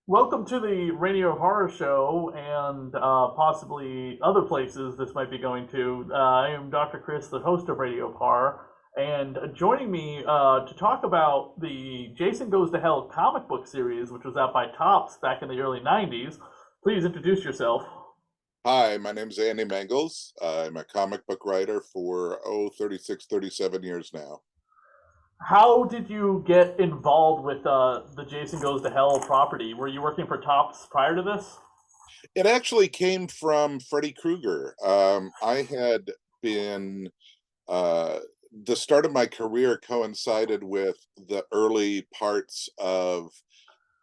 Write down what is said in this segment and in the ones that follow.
Welcome to the Radio Horror Show and possibly other places this might be going to. I am Dr. Chris, the host of Radio Horror, and joining me to talk about the Jason Goes to Hell comic book series, which was out by Topps back in the early 90s. Please introduce yourself. Hi, my name's Andy Mangels. I'm a comic book writer for 36, 37 years now. How did you get involved with the Jason Goes to Hell property? Were you working for Topps prior to this? It actually came from Freddy Krueger. I had been, uh, the start of my career coincided with the early parts of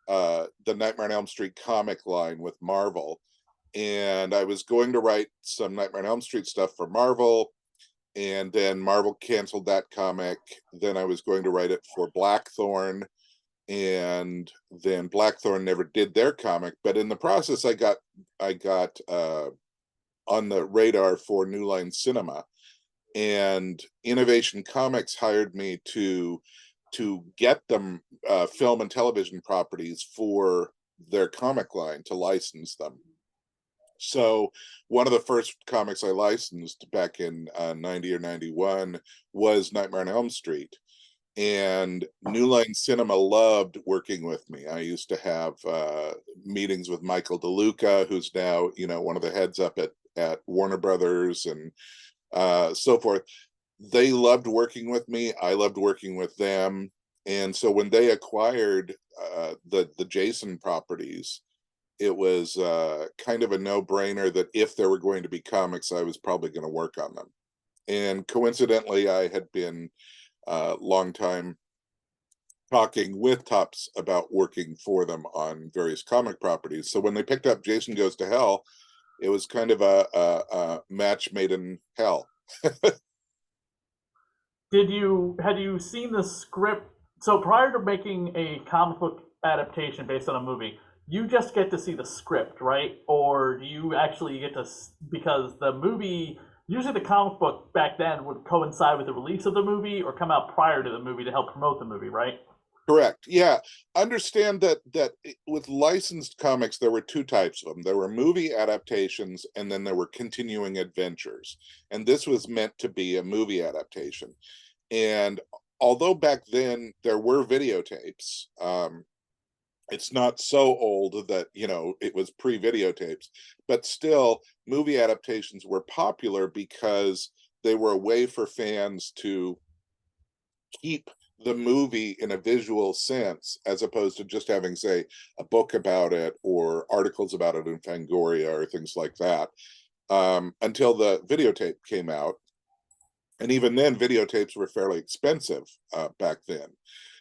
the Nightmare on Elm Street comic line with Marvel. And I was going to write some Nightmare on Elm Street stuff for Marvel, and then Marvel canceled that comic. Then I was going to write it for Blackthorn, and then Blackthorn never did their comic. But in the process, I got on the radar for New Line Cinema, and Innovation Comics hired me to get them film and television properties for their comic line to license them. So one of the first comics I licensed back in 90 or 91 was Nightmare on Elm Street. And New Line Cinema loved working with me. I used to have meetings with Michael DeLuca, who's now, one of the heads up at Warner Brothers and so forth. They loved working with me. I loved working with them. And so when they acquired the Jason properties, it was kind of a no-brainer that if there were going to be comics, I was probably going to work on them. And coincidentally, I had been a long time talking with Topps about working for them on various comic properties. So when they picked up Jason Goes to Hell, it was kind of a match made in hell. Had you seen the script? So prior to making a comic book adaptation based on a movie, you just get to see the script, right? Or do you actually get to, because the movie, usually the comic book back then would coincide with the release of the movie or come out prior to the movie to help promote the movie, right? Correct. Yeah. Understand that with licensed comics, there were two types of them. There were movie adaptations, and then there were continuing adventures. And this was meant to be a movie adaptation. And although back then there were videotapes, it's not so old that it was pre-videotapes, but still movie adaptations were popular because they were a way for fans to keep the movie in a visual sense, as opposed to just having, say, a book about it or articles about it in Fangoria or things like that, until the videotape came out. And even then, videotapes were fairly expensive back then.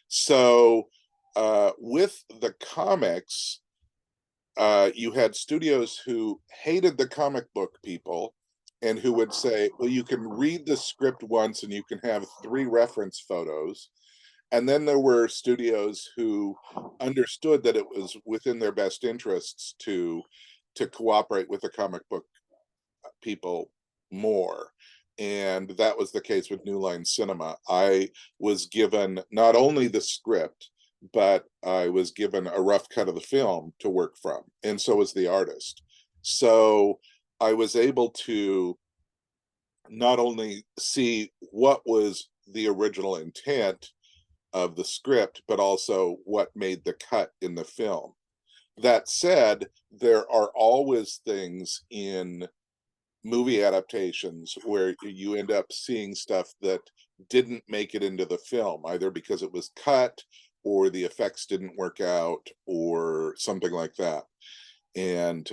So with the comics, you had studios who hated the comic book people and who would say, well, you can read the script once and you can have 3 reference photos. And then there were studios who understood that it was within their best interests to cooperate with the comic book people more. And that was the case with New Line Cinema. I was given not only the script, but I was given a rough cut of the film to work from, and so was the artist. So I was able to not only see what was the original intent of the script, but also what made the cut in the film. That said, there are always things in movie adaptations where you end up seeing stuff that didn't make it into the film, either because it was cut or the effects didn't work out or something like that. And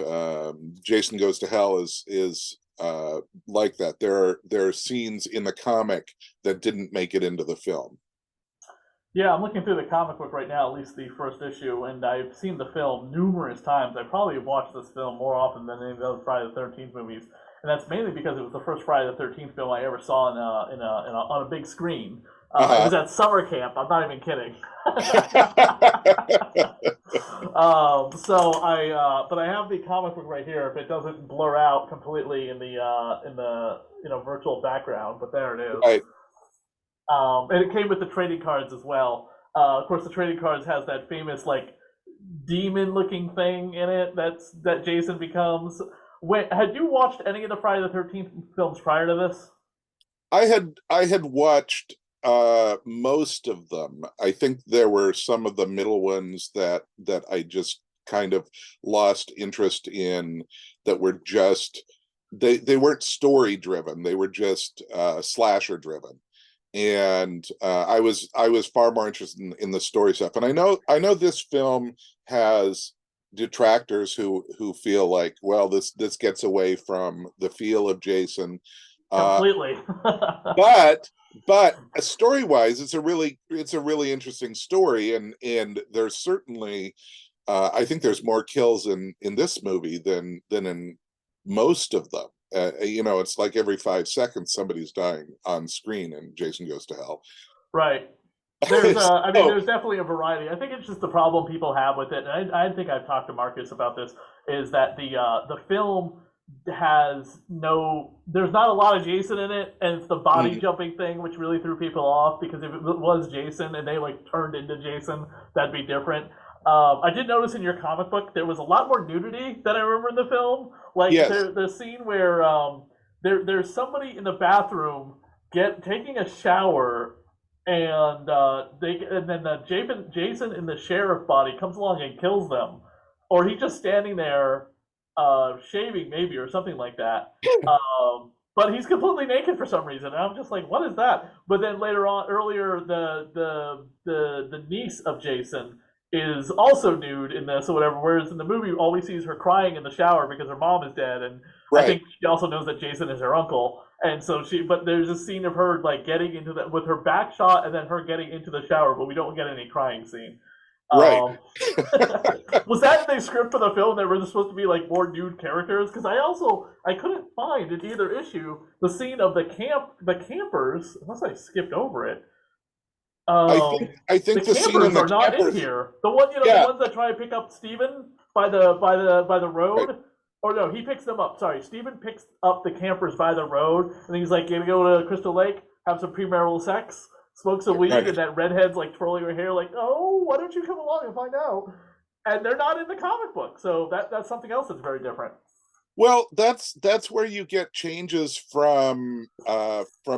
Jason Goes to Hell is like that. There are scenes in the comic that didn't make it into the film. Yeah, I'm looking through the comic book right now, at least the first issue, and I've seen the film numerous times. I probably have watched this film more often than any of the other Friday the 13th movies, and that's mainly because it was the first Friday the 13th film I ever saw on a big screen. It Uh-huh. was at summer camp. I'm not even kidding. But I have the comic book right here. If it doesn't blur out completely in the virtual background, but there it is. Right. And it came with the trading cards as well. Of course, the trading cards has that famous like demon-looking thing in it that Jason becomes. Had you watched any of the Friday the 13th films prior to this? I had watched most of them. I think there were some of the middle ones that I just kind of lost interest in, that were just, they weren't story driven, they were just slasher driven. And I was far more interested in the story stuff. And I know this film has detractors who feel like, well, this gets away from the feel of Jason. Completely. But story wise, it's a really interesting story, and there's certainly I think there's more kills in this movie than in most of them. It's like every 5 seconds somebody's dying on screen in Jason Goes to Hell. Right. I mean, So, there's definitely a variety. I think it's just the problem people have with it, and I think I've talked to Marcus about this, is that the film has there's not a lot of Jason in it, and it's the body mm, jumping thing which really threw people off, because if it was Jason and they like turned into Jason, that'd be different. I did notice in your comic book there was a lot more nudity than I remember in the film. Like yes, the scene where there's somebody in the bathroom taking a shower, and then Jason in the sheriff body comes along and kills them, or he's just standing there shaving maybe or something like that. But he's completely naked for some reason, and I'm just like, what is that? But then earlier, the niece of Jason is also nude in this or whatever. Whereas in the movie, all we see is her crying in the shower because her mom is dead, and I right, think she also knows that Jason is her uncle. And so but there's a scene of her like getting into that with her back shot, and then her getting into the shower, but we don't get any crying scene. right. Um, was that the script for the film that were supposed to be like more nude characters? Because I couldn't find in either issue the scene of the campers, unless I skipped over it. I Um, think I the think the scene in campers the are not in campers, here. The yeah, ones that try to pick up Steven by the right, road. Or no, he picks them up. Sorry, Steven picks up the campers by the road, and he's like, "Gonna go to Crystal Lake, have some premarital sex, smoke some weed," right. and that redhead's like twirling her hair, like, "Oh, why don't you come along and find out?" And they're not in the comic book, so that's something else that's very different. Well, that's where you get changes from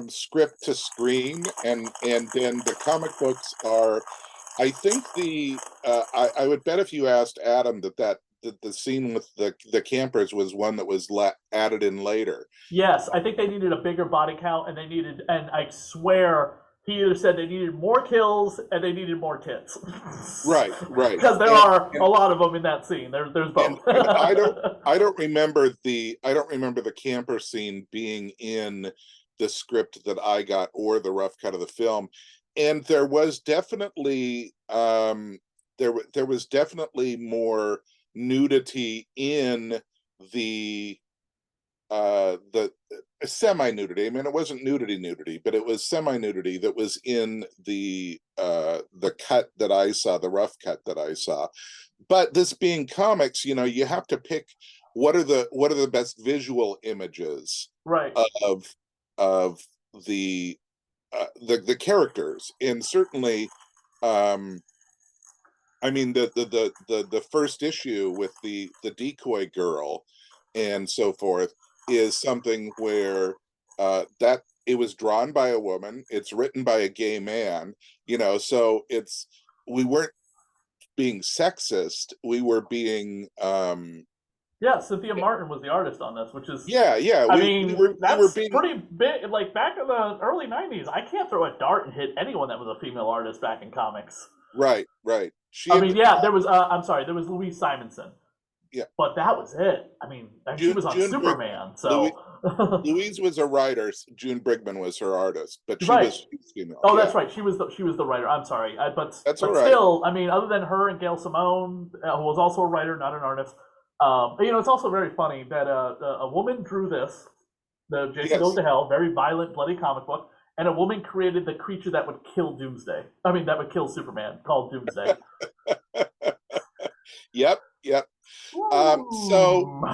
script to screen, and then the comic books are. I think I would bet if you asked Adam that the scene with the campers was one that was added in later. Yes, I think they needed a bigger body count, and I swear he either said they needed more kills and they needed more tits, Right, right. because there And are a and lot of them in that scene. There's and both. and I don't remember the camper scene being in the script that I got or the rough cut of the film. And there was definitely there was definitely more nudity in the the semi nudity. I mean, it wasn't nudity, but it was semi nudity that was in the cut that I saw, the rough cut that I saw. But this being comics, you have to pick what are the best visual images Right. of of the characters. And certainly, um I mean, the first issue with the decoy girl and so forth is something where that it was drawn by a woman, it's written by a gay man, so we weren't being sexist, we were being Yeah, Cynthia Martin was the artist on this, which is, yeah, yeah, I we were that's being pretty big. Like back in the early '90s, I can't throw a dart and hit anyone that was a female artist back in comics. right, right. She I had mean, yeah, there was. I'm sorry, there was Louise Simonson, yeah, but that was it. I mean, and she June was on June Brig Superman, Louis so Louise was a writer, June Brigman was her artist, but she right. was she was female. Oh, Yeah, that's right. She was the writer. I'm sorry, that's all but right. still, I mean, other than her and Gail Simone, who was also a writer, not an artist. It's also very funny that a woman drew this, the Jason Goes Yes. to Hell, very violent, bloody comic book, and a woman created the creature that would kill Doomsday. I mean, that would kill Superman, called Doomsday. Yep, yep. So Ooh.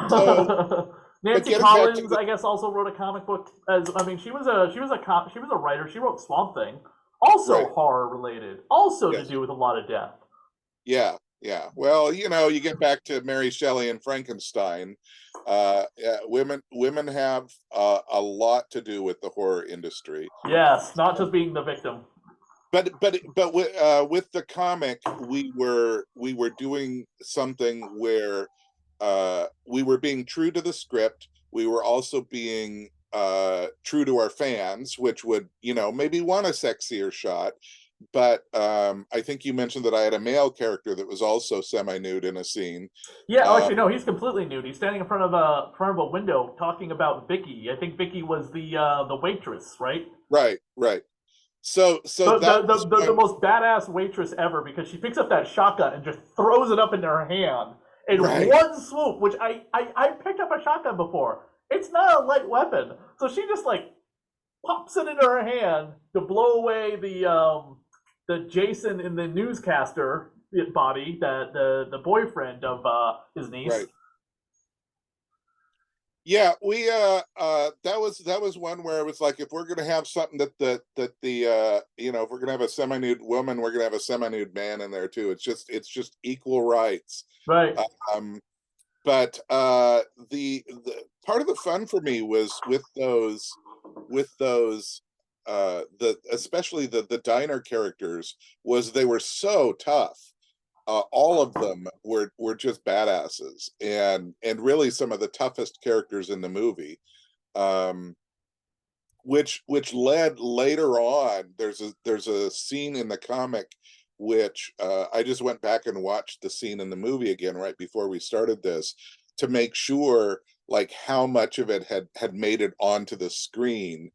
so but Nancy getting back to Collins, the I guess, also wrote a comic book. She was a writer. She wrote Swamp Thing, also right, horror related, also to yes, do with a lot of death. yeah. Yeah. Well, you get back to Mary Shelley and Frankenstein. Women have a lot to do with the horror industry. Yes, not just being the victim. But with the comic, we were doing something where we were being true to the script. We were also being true to our fans, which would maybe want a sexier shot. But I think you mentioned that I had a male character that was also semi-nude in a scene. Yeah, oh, Uh, actually, no, he's completely nude. He's standing in front of a window talking about Vicky. I think Vicky was the waitress, right? right, right. So The, that the, was the, the, the one, most badass waitress ever because she picks up that shotgun and just throws it up into her hand in right, one swoop, which I picked up a shotgun before. It's not a light weapon. So she just like pops it into her hand to blow away the Jason in the newscaster body, the boyfriend of his niece. right. Yeah, we that was one where it was like, if we're gonna have something if we're gonna have a semi-nude woman, we're gonna have a semi-nude man in there too. It's just equal rights. Right. Um, but the part of the fun for me was with those the especially the diner characters, was they were so tough. All of them were just badasses, and really some of the toughest characters in the movie. Um, which led later on. There's a scene in the comic which I just went back and watched the scene in the movie again right before we started this, to make sure like how much of it had made it onto the screen.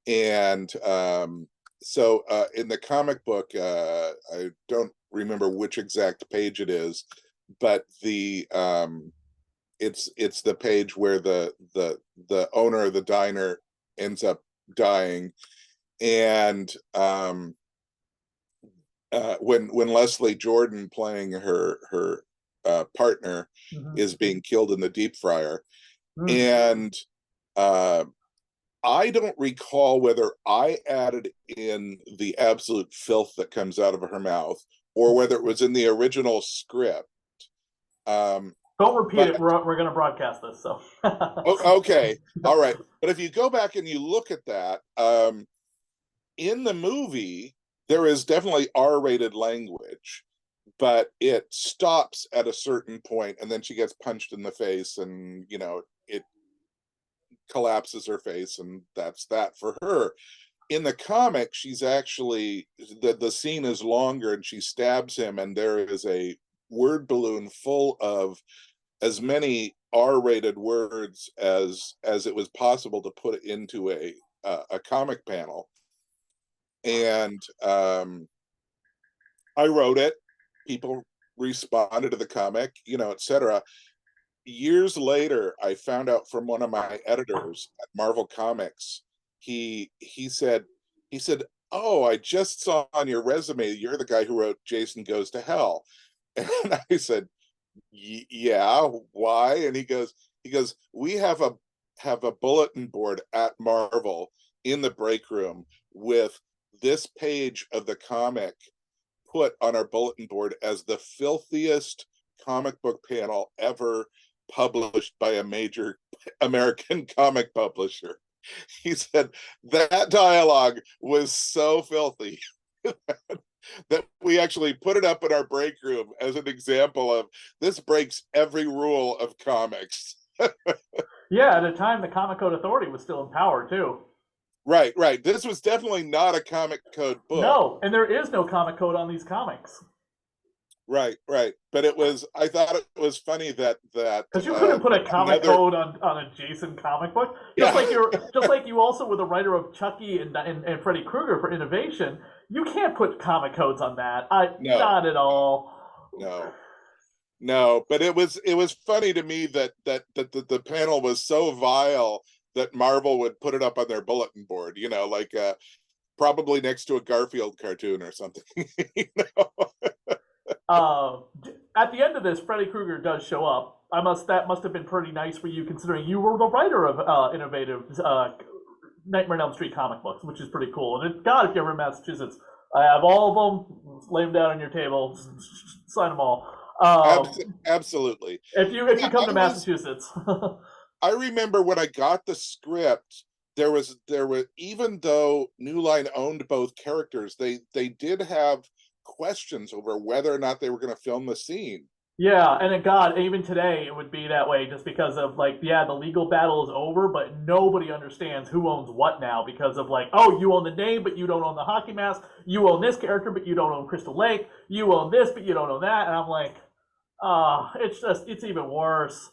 And so in the comic book, I don't remember which exact page it is, but it's the page where the owner of the diner ends up dying. And when Leslie Jordan, playing her partner, Mm-hmm. is being killed in the deep fryer. Mm. And uh, I don't recall whether I added in the absolute filth that comes out of her mouth, or whether it was in the original script. Um, Don't repeat but it. We're going to broadcast this. So. okay, all right. But if you go back and you look at that, in the movie, there is definitely R-rated language, but it stops at a certain point, and then she gets punched in the face, and it collapses her face, and that's that for her. In the comic, she's actually, the scene is longer, and she stabs him, and there is a word balloon full of as many R-rated words as it was possible to put into a comic panel. And I wrote it. People responded to the comic, etc. Years later, I found out from one of my editors at Marvel Comics. He said, "Oh, I just saw on your resume you're the guy who wrote Jason Goes to Hell." And I said, "Yeah, why?" And he goes, "We have a bulletin board at Marvel in the break room with this page of the comic put on our bulletin board as the filthiest comic book panel ever published by a major American comic publisher." He said that dialogue was so filthy that we actually put it up in our break room as an example of, this breaks every rule of comics. Yeah, at a time the Comic Code Authority was still in power too. Right, right. This was definitely not a comic code book. No, and there is no comic code on these comics Right, right. But I thought it was funny that because you couldn't put a comic another, code on a Jason comic book. yeah, Just like you also were the writer of Chucky and Freddy Krueger for Innovation. You can't put comic codes on that. no, Not at all. no, no. But it was funny to me that the panel was so vile that Marvel would put it up on their bulletin board, like probably next to a Garfield cartoon or something. you know? Uh, at the end of this, Freddy Krueger does show up. That must have been pretty nice for you, considering you were the writer of innovative Nightmare on Elm Street comic books, which is pretty cool. And God, if you're ever in Massachusetts, I have all of them. Lay them down on your table, sign them all. Absolutely. If you Yeah, come to Massachusetts. I remember when I got the script, there were, even though New Line owned both characters, they did have questions over whether or not they were going to film the scene. Yeah, and God, even today it would be that way just because of like, yeah, the legal battle is over, but nobody understands who owns what now because of like, oh, you own the name, but you don't own the hockey mask. You own this character, but you don't own Crystal Lake. You own this, but you don't own that. And I'm like, it's even worse.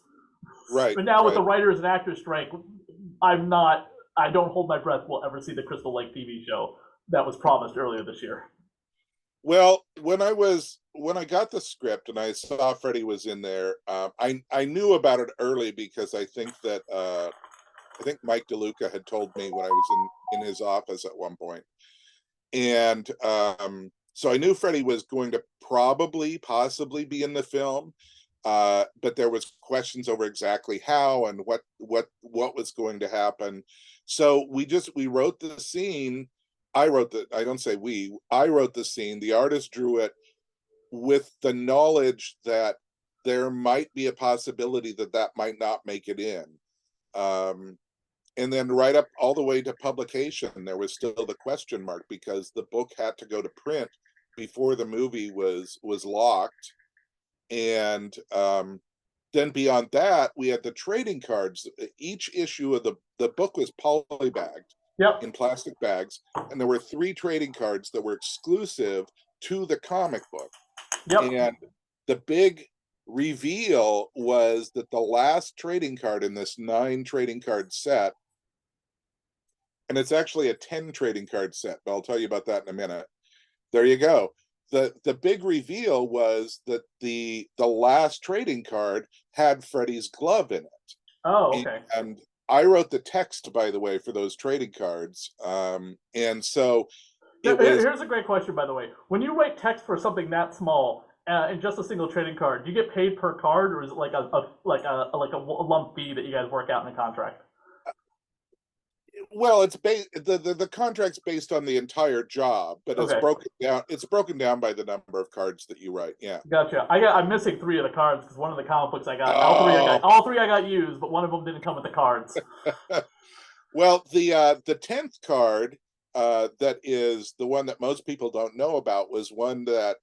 Right, But now with the right. writers and actors strike, I don't hold my breath we'll ever see the Crystal Lake TV show that was promised earlier this year. Well, when I got the script and I saw Freddie was in there, I knew about it early because I think Mike DeLuca had told me when I was in his office at one point, and so I knew Freddie was going to possibly be in the film, but there was questions over exactly how and what was going to happen. So we wrote the scene. I don't say we, I wrote the scene. The artist drew it with the knowledge that there might be a possibility that that might not make it in. Um, and then right up all the way to publication, there was still the question mark because the book had to go to print before the movie was locked. And then beyond that, we had the trading cards. Each issue of the book was polybagged Yep. in plastic bags, and there were 3 trading cards that were exclusive to the comic book. Yep. And the big reveal was that the last trading card in this 9 trading card set, and it's actually a 10 trading card set, but I'll tell you about that in a minute. There you go. The big reveal was that the last trading card had Freddy's glove in it. Oh, okay. And I wrote the text, by the way, for those trading cards. And so it was, Here's a great question, by the way. When you write text for something that small in just a single trading card, do you get paid per card, or is it like a lump fee that you guys work out in a contract? well, it's the contract's based on the entire job, but Okay, it's broken down by the number of cards that you write. Yeah. gotcha. I'm missing 3 of the cards because one of the comic books I got, Oh. all three I got used, but one of them didn't come with the cards. Well, the 10th card, that is the one that most people don't know about, was one that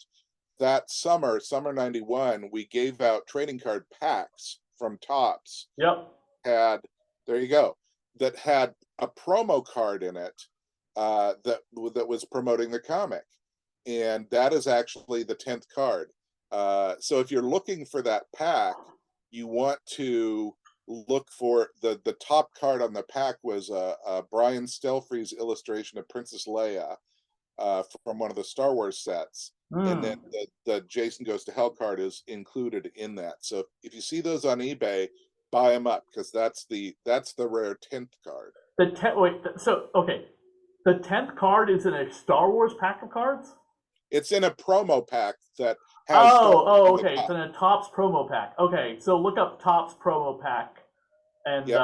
summer 91, we gave out trading card packs from Topps. Yep. Had, there you go, that had a promo card in it, that was promoting the comic, and that is actually the 10th card. So if you're looking for that pack, you want to look for the top card on the pack was a Brian Stelfree's illustration of Princess Leia, from one of the Star Wars sets. And then the Jason Goes to Hell card is included in that. So if you see those on eBay, buy them up because that's the rare 10th card. The 10th card is in a Star Wars pack of cards. It's in a promo pack that has Okay. It's in a Topps promo pack. Okay, so look up Topps promo pack, and Yep.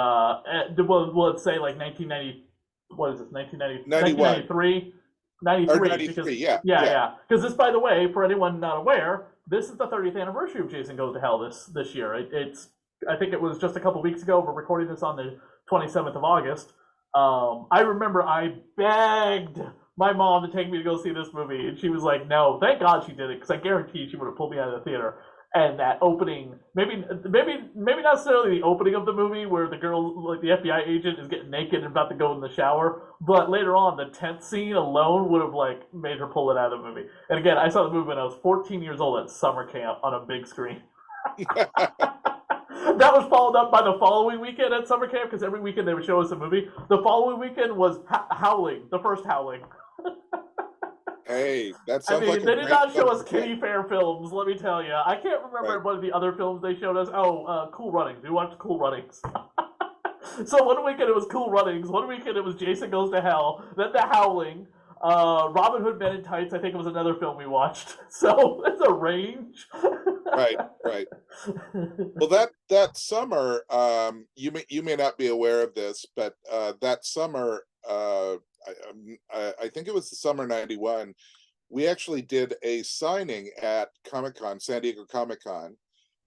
will it say like 1990? What is this? 1990, 91 1993, or 93? 93. Because Yeah, yeah. Because this, by the way, for anyone not aware, this is the 30th anniversary of Jason Goes to Hell this year. It's I think it was just a couple weeks ago. We're recording this on the 27th of August. I remember I begged my mom to take me to go see this movie, and she was like, "No, thank God she did it, because I guarantee she would have pulled me out of the theater." And that opening, maybe not necessarily the opening of the movie where the girl, like the FBI agent, is getting naked and about to go in the shower, but later on, the tent scene alone would have like made her pull it out of the movie. And again, I saw the movie when I was 14 years old at summer camp on a big screen. That was followed up by the following weekend at summer camp, because every weekend they would show us a movie. The following weekend was Howling, the first Howling. Hey, that I sounds mean, like they did not show us fun. Kitty Fair films, let me tell you. I can't remember Right. what of the other films they showed us. Cool Runnings. We watched Cool Runnings. So one weekend it was Cool Runnings, one weekend it was Jason Goes to Hell, then The Howling, Robin Hood Men in Tights, I think it was another film we watched. So it's a range. Right. Well, that summer, you may not be aware of this, but that summer, I think it was the summer 91, we actually did a signing at Comic-Con, San Diego Comic-Con,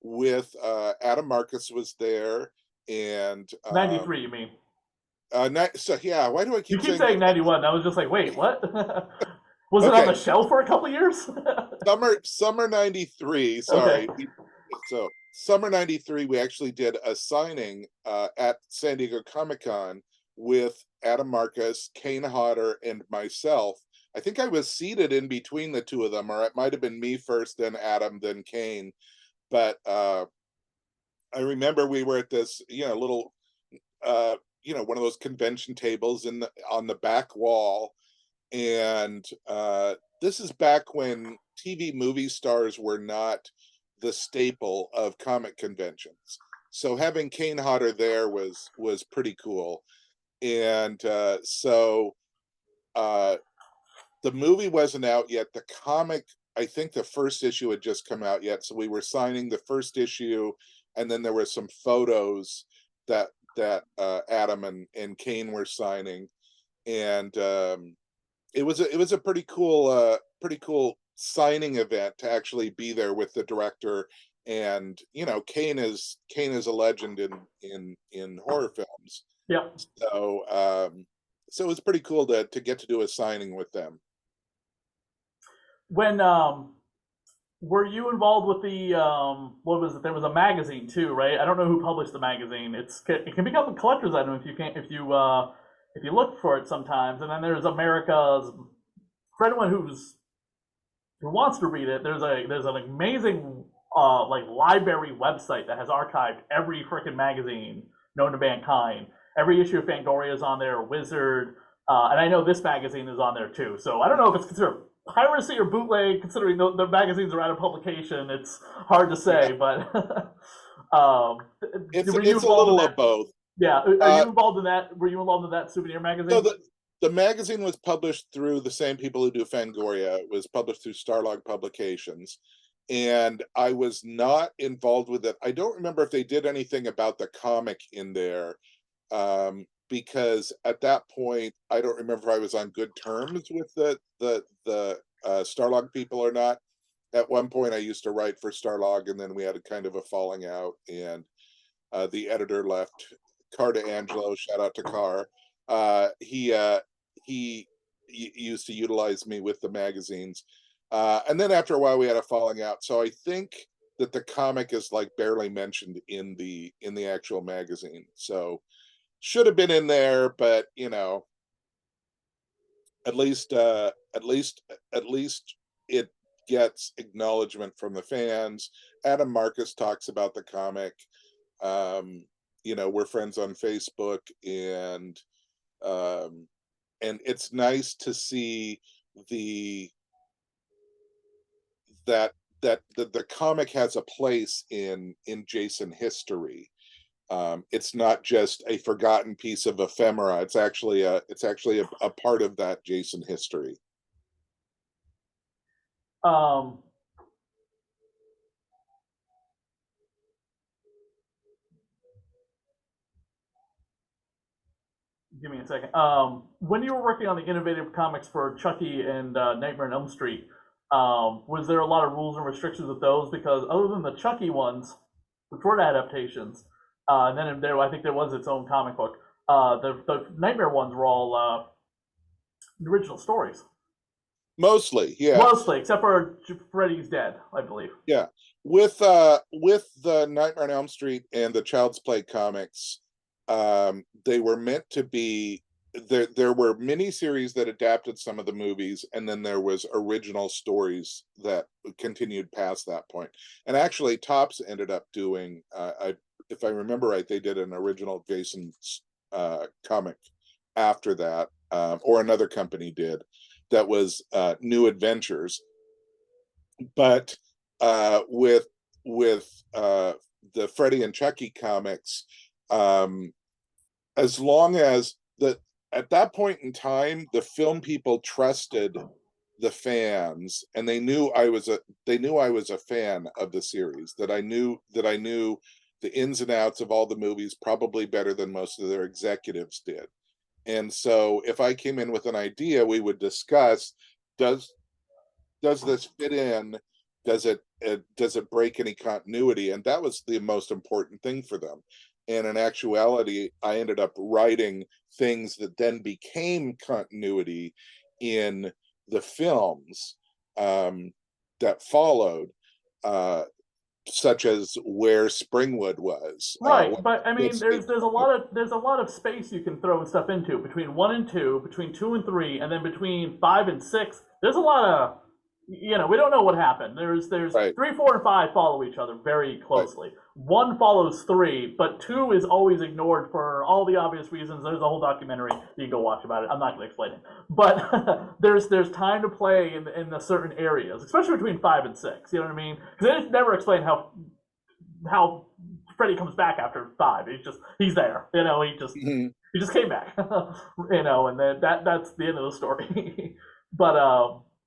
with Adam Marcus was there, and 93, you mean? so yeah, why do I You keep keep saying saying that? 91. I was just like, wait, what? Was it on the Okay, shelf for a couple years? summer 93, Okay. sorry. So summer 93, we actually did a signing at San Diego Comic-Con with Adam Marcus, Kane Hodder, and myself. I think I was seated in between the two of them, or it might have been me first, then Adam, then Kane. But I remember we were at this, little, one of those convention tables on the back wall, and this is back when TV movie stars were not the staple of comic conventions. So having Kane Hodder there was pretty cool. And so the movie wasn't out yet. The comic, I think the first issue had just come out yet. So we were signing the first issue, and then there were some photos that Adam and Kane were signing. And it was a pretty cool signing event to actually be there with the director. And Kane is a legend in horror films. Yeah. So so it was pretty cool to get to do a signing with them. When were you involved with the what was it? There was a magazine too, right? I don't know who published the magazine. It can become a collector's item if you look for it sometimes. And then there's America's, for anyone who wants to read it. There's an amazing like library website that has archived every freaking magazine known to mankind. Every issue of Fangoria is on there, Wizard, and I know this magazine is on there too. So I don't know if it's considered piracy or bootleg, considering the magazines are out of publication. It's hard to Yeah, say, but um, were you it's a involved in little that? of both. Yeah, are Uh, you involved in that? Were you involved in that souvenir so magazine? the magazine was published through the same people who do Fangoria. It was published through Starlog Publications, and I was not involved with it. I don't remember if they did anything about the comic in there, because at that point, I don't remember if I was on good terms with the Starlog people or not. At one point, I used to write for Starlog, and then we had a kind of a falling out, and the editor left. Car to Angelo, shout out to Car. He used to utilize me with the magazines, and then after a while we had a falling out. So I think that the comic is like barely mentioned in the actual magazine. So should have been in there, but at least it gets acknowledgement from the fans. Adam Marcus talks about the comic. um we're friends on Facebook, um and it's nice to see the that the comic has a place in Jason history. It's not just a forgotten piece of ephemera. It's actually a part of that Jason history. Um, Give me a second. When you were working on the innovative comics for Chucky and Nightmare on Elm Street, was there a lot of rules and restrictions with those? Because other than the Chucky ones, which were adaptations, and then I think there was its own comic book. The Nightmare ones were all original stories, Mostly, yeah. mostly, except for Freddy's Dead, I believe. Yeah. With the Nightmare on Elm Street and the Child's Play comics, they were meant to be there were miniseries that adapted some of the movies, and then there was original stories that continued past that point. And actually Topps ended up doing, if I remember right, they did an original Jason comic after that, or another company did, that was New Adventures. But with the Freddy and Chucky comics, um, as long as at that point in time, the film people trusted the fans, and they knew I was a fan of the series, that I knew the ins and outs of all the movies probably better than most of their executives did. And so if I came in with an idea, we would discuss, does does this fit in? Does it break any continuity? And that was the most important thing for them. And in actuality, I ended up writing things that then became continuity in the films that followed, such as where Springwood was. Right, but I mean, It's- there's a lot of space you can throw stuff into between 1 and 2, between 2 and 3, and then between 5 and 6. There's a lot of, we don't know what happened. There's right, 3, 4, and 5 follow each other very right. closely. 1 follows 3, but 2 is always ignored for all the obvious reasons. There's a whole documentary you can go watch about it. I'm not going to explain it, but there's time to play in the certain areas, especially between 5 and 6. You know what I mean? Because they never explain how Freddy comes back after 5. He's there. Mhm. He just came back. And then that's the end of the story. But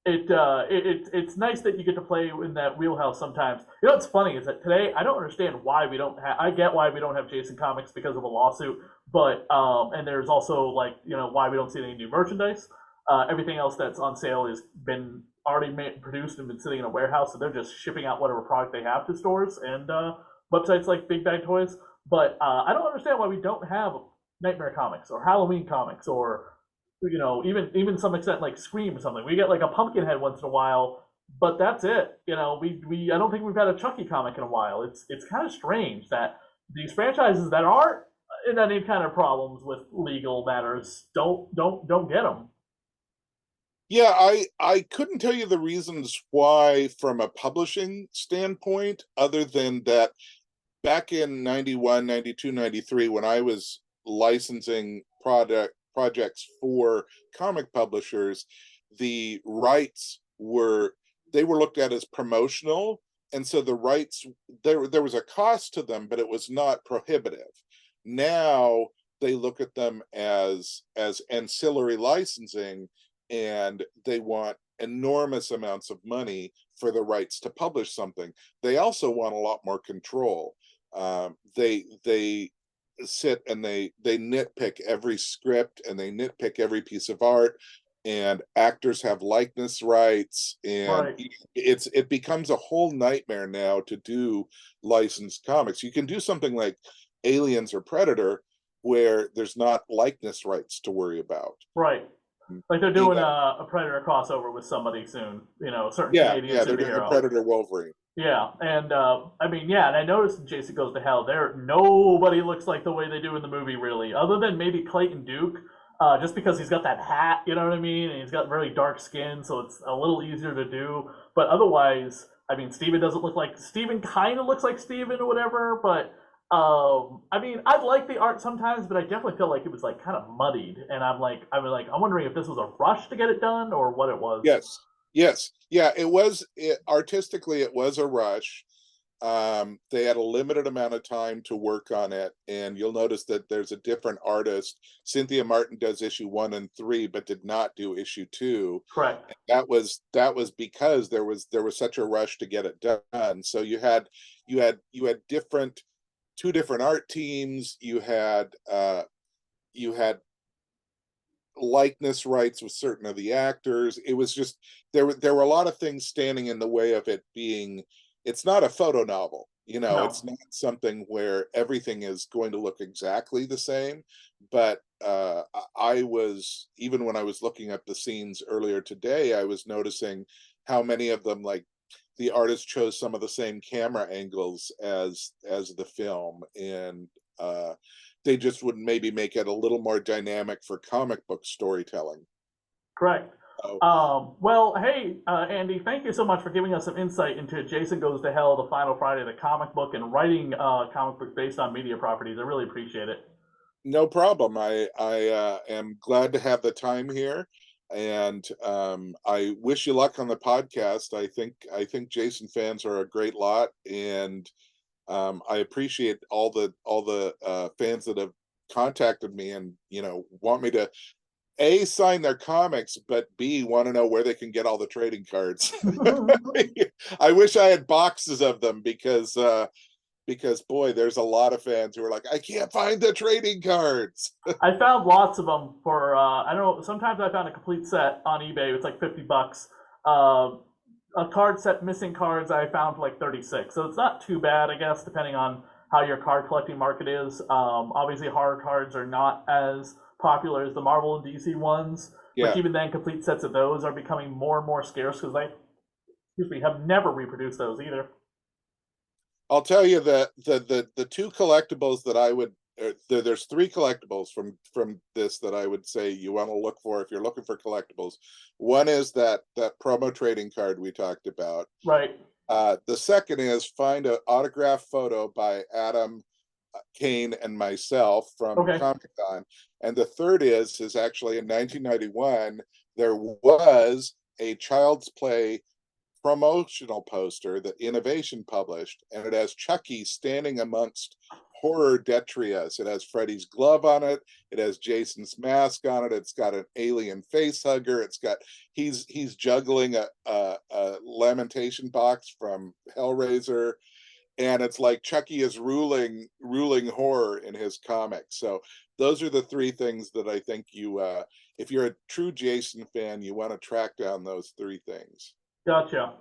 it's nice that you get to play in that wheelhouse sometimes. What's funny is that today I don't understand why we don't have. I get why we don't have Jason comics because of a lawsuit, but and there's also why we don't see any new merchandise. Everything else that's on sale has been already produced and been sitting in a warehouse, so they're just shipping out whatever product they have to stores and websites like Big Bag Toys. But I don't understand why we don't have Nightmare comics or Halloween comics or even some extent like Scream or something. We get like a Pumpkinhead once in a while, but that's it. We I don't think we've had a Chucky comic in a while. It's kind of strange that these franchises that aren't in any kind of problems with legal matters don't get them. Yeah, I couldn't tell you the reasons why from a publishing standpoint, other than that back in 91, 92, 93, when I was licensing projects for comic publishers, the rights were they were looked at as promotional, and so the rights there was a cost to them, but it was not prohibitive. Now they look at them as ancillary licensing, and they want enormous amounts of money for the rights to publish something. They also want a lot more control. They sit and they nitpick every script, and they nitpick every piece of art, and actors have likeness rights, and Right. it becomes a whole nightmare now to do licensed comics. You can do something like Aliens or Predator where there's not likeness rights to worry about. Right. Like they're doing And a Predator crossover with somebody soon. A certain yeah, Canadian yeah, they're doing a superhero. Predator Wolverine. Yeah, and I mean, yeah, and I noticed in Jason Goes to Hell, nobody looks like the way they do in the movie, really, other than maybe Clayton Duke, just because he's got that hat, you know what I mean, and he's got very dark skin, so it's a little easier to do. But otherwise, I mean, Steven doesn't look like Steven, kind of looks like Steven or whatever. But I mean, I like the art sometimes, but I definitely feel like it was like kind of muddied, and I'm wondering if this was a rush to get it done or what it was. Yes, yes, yeah. Artistically, it was a rush. They had a limited amount of time to work on it, and you'll notice that there's a different artist. Cynthia Martin does issue 1 and 3, but did not do issue 2. Correct. That was because there was such a rush to get it done. So you had two different art teams. You had likeness rights with certain of the actors. It was just there were a lot of things standing in the way of it being. It's not a photo novel, it's No. not something where everything is going to look exactly the same. But I was, even when I was looking at the scenes earlier today, I was noticing how many of them, like, the artist chose some of the same camera angles as the film, and they just would maybe make it a little more dynamic for comic book storytelling. Correct. So, Well, hey, Andy, thank you so much for giving us some insight into Jason Goes to Hell, the Final Friday, the comic book, and writing comic books based on media properties. I really appreciate it. no problem. I am glad to have the time here, and I wish you luck on the podcast. I think Jason fans are a great lot, and I appreciate all the fans that have contacted me and want me to A, sign their comics, but B, want to know where they can get all the trading cards. I wish I had boxes of them, because boy, there's a lot of fans who are like, I can't find the trading cards. I found lots of them for I don't know. Sometimes I found a complete set on eBay. It's like $50. Uh, a card set missing cards I found like 36. So it's not too bad, I guess, depending on how your card collecting market is. Obviously, horror cards are not as popular as the Marvel and DC ones, but Yeah, even then, complete sets of those are becoming more and more scarce because I, excuse me, have never reproduced those either. I'll tell you that the two collectibles that I would there's three collectibles from this that I would say you want to look for if you're looking for collectibles. One is that promo trading card we talked about. Right. The second is find an autographed photo by Adam Kane and myself from Okay. Comic Con, and the third is actually in 1991 there was a Child's Play promotional poster that Innovation published, and it has Chucky standing amongst horror detritus. It has Freddy's glove on it. It has Jason's mask on it. It's got an alien face hugger. It's got he's juggling a lamentation box from Hellraiser, and it's like Chucky is ruling horror in his comics. So those are the three things that I think you if you're a true Jason fan, you want to track down those three things. Gotcha.